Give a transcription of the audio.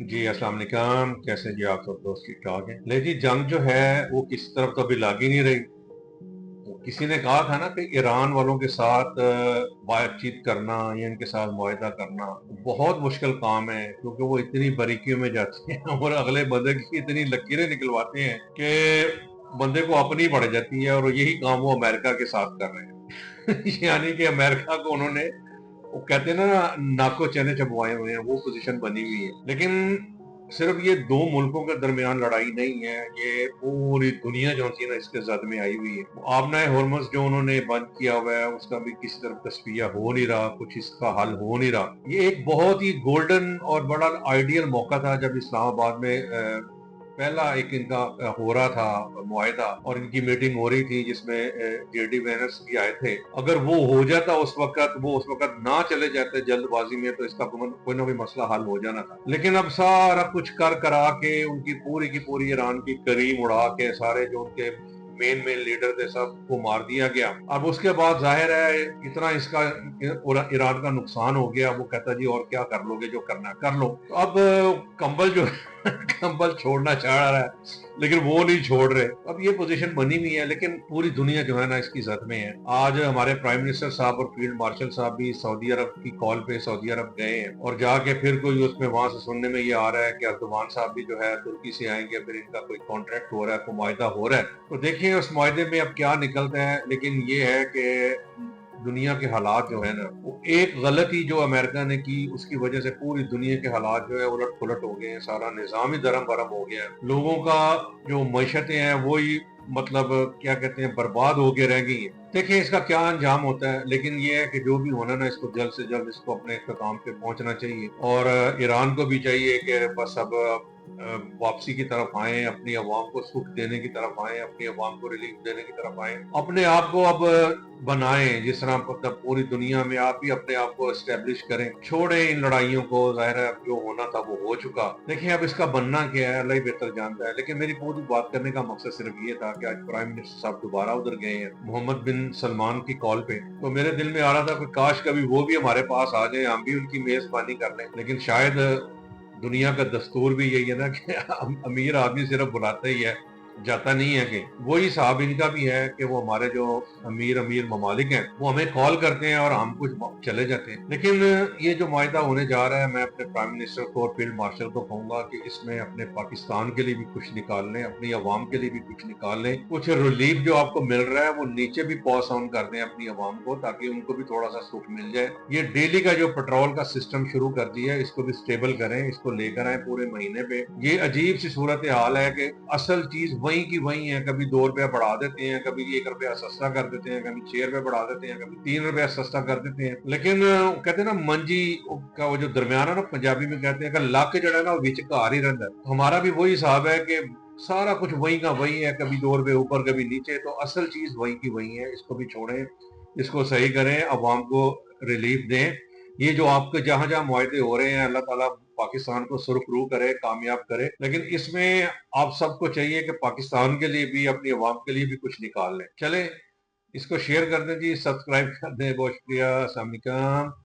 جی अस्सलाम वालेकुम। कैसे जी आप सब दोस्त? ठीक ठाक हैं। ले जी, जंग जो है वो किसी तरफ तो अभी लग ही नहीं रही। किसी ने कहा था ना कि ईरान वालों के साथ बातचीत करना या इनके साथ मुआहदा करना बहुत मुश्किल काम है, क्योंकि वो इतनी बारीकियों में जाते हैं और अगले बंदे की इतनी लकीरें निकलवाते हैं कि बंदे को अपनी पड़ जाती है। और यही काम वो अमेरिका के साथ कर रहे हैं यानी कि अमेरिका को उन्होंने, वो कहते हैं ना, नाको चने चबवाए हुए हैं, वो पोजीशन बनी हुई है। लेकिन सिर्फ ये दो मुल्कों के दरमियान लड़ाई नहीं है, ये पूरी दुनिया जो सी ना इसके जद में आई हुई है। आबना हॉर्मस जो उन्होंने बंद किया हुआ है, उसका भी किसी तरफ तस्फिया हो नहीं रहा, कुछ इसका हल हो नहीं रहा। ये एक बहुत ही गोल्डन और बड़ा आइडियल मौका था जब इस्लामाबाद में पहला एक इनका हो रहा था मुआहदा, और इनकी मीटिंग हो रही थी जिसमें जेडी वेनर्स भी आए थे। अगर वो हो जाता उस वक्त, वो उस वक्त ना चले जाते जल्दबाजी में, तो इसका कोई ना कोई मसला हल हो जाना था। लेकिन अब सारा कुछ कर करा के उनकी पूरी की पूरी ईरान की करीम उड़ा के सारे जो उनके मेन मेन लीडर थे सबको मार दिया गया। अब उसके बाद जाहिर है इतना इसका ईरान का नुकसान हो गया। वो कहता जी और क्या कर लोगे, जो करना कर लो। तो अब कंबल जो कंबल छोड़ना चाह रहा है, लेकिन वो नहीं छोड़ रहे। अब ये पोजीशन बनी हुई है, लेकिन पूरी दुनिया जो है ना इसकी जद में है। आज हमारे प्राइम मिनिस्टर साहब और फील्ड मार्शल साहब भी सऊदी अरब की कॉल पे सऊदी अरब गए हैं, और जाके फिर कोई उसमें वहां से सुनने में ये आ रहा है कि अर्दवान साहब भी जो है तुर्की से आएंगे, फिर इनका कोई कॉन्ट्रैक्ट हो रहा है, कोई मुआहदा हो रहा है। तो देखिए उस मुआहदे में अब क्या निकलता है। लेकिन ये है कि दुनिया के हालात जो है ना, वो एक गलती जो अमेरिका ने की उसकी वजह से पूरी दुनिया के हालात जो है उलट पुलट हो गए हैं। सारा निजाम ही दरम बरम हो गया है। लोगों का जो मैशतें हैं वो ही, मतलब क्या कहते हैं, बर्बाद होके रह गई है। देखिए इसका क्या अंजाम होता है, लेकिन ये है कि जो भी होना ना, इसको जल्द से जल्द इसको अपने इख्तिताम पे पहुंचना चाहिए। और ईरान को भी चाहिए कि बस अब वापसी की तरफ आए, अपनी अवाम को सुख देने की तरफ आए, अपनी अवाम को रिलीफ देने की तरफ आए, अपने आप को अब बनाएं। जिस तरह मतलब पूरी दुनिया में आप भी अपने आप को एस्टेब्लिश करें, छोड़ें इन लड़ाइयों को। जाहिर है जो होना था वो हो चुका। देखिए अब इसका बनना क्या है अल्लाह ही बेहतर जानता है। लेकिन मेरी पूरी बात करने का मकसद सिर्फ ये था कि आज प्राइम मिनिस्टर साहब दोबारा उधर गए हैं मोहम्मद बिन सलमान की कॉल पे। तो मेरे दिल में आ रहा था कि काश कभी वो भी हमारे पास आ जाए, हम भी उनकी मेजबानी कर लें। लेकिन शायद दुनिया का दस्तूर भी यही है ना कि अमीर आदमी सिर्फ बुलाता ही है, जाता नहीं है। कि वही साहब इनका भी है कि वो हमारे जो अमीर अमीर ममालिक हैं वो हमें कॉल करते हैं और हम कुछ चले जाते हैं। लेकिन ये जो मुआहदा होने जा रहा है, मैं अपने प्राइम मिनिस्टर को और फील्ड मार्शल को कहूंगा कि इसमें अपने पाकिस्तान के लिए भी कुछ निकाल लें, अपनी अवाम के लिए भी कुछ निकाल लें। कुछ रिलीफ जो आपको मिल रहा है वो नीचे भी पास ऑन कर दें अपनी अवाम को, ताकि उनको भी थोड़ा सा सुख मिल जाए। ये डेली का जो पेट्रोल का सिस्टम शुरू कर दिया है, इसको भी स्टेबल करें, इसको लेकर आए पूरे महीने पे। ये अजीब सी सूरत हाल है कि असल चीज वही की वही है। कभी 2 रुपया बढ़ा देते हैं, कभी 1 रुपया सस्ता कर देते हैं, कभी 6 रुपए बढ़ा देते हैं, कभी 3 रुपया सस्ता कर देते हैं। लेकिन कहते हैं ना मंजी का वो जो दरमियान है ना, पंजाबी में कहते हैं कि लक जड़ा ना विच घर ही रहता है। हमारा भी वही हिसाब है कि सारा कुछ वही का वही है, कभी 2 रुपए ऊपर कभी नीचे। तो असल चीज वही की वही है। इसको भी छोड़ें, इसको सही करें, अवाम को रिलीफ दें। ये जो आपके जहां जहां मुआहदे हो रहे हैं, अल्लाह ताला पाकिस्तान को सुरखरू करे, कामयाब करे। लेकिन इसमें आप सबको चाहिए कि पाकिस्तान के लिए भी, अपनी आवाम के लिए भी कुछ निकाल लें। चले, इसको शेयर कर दें जी, सब्सक्राइब कर दें। बहुत शुक्रिया। अस्सलाम वालेकुम।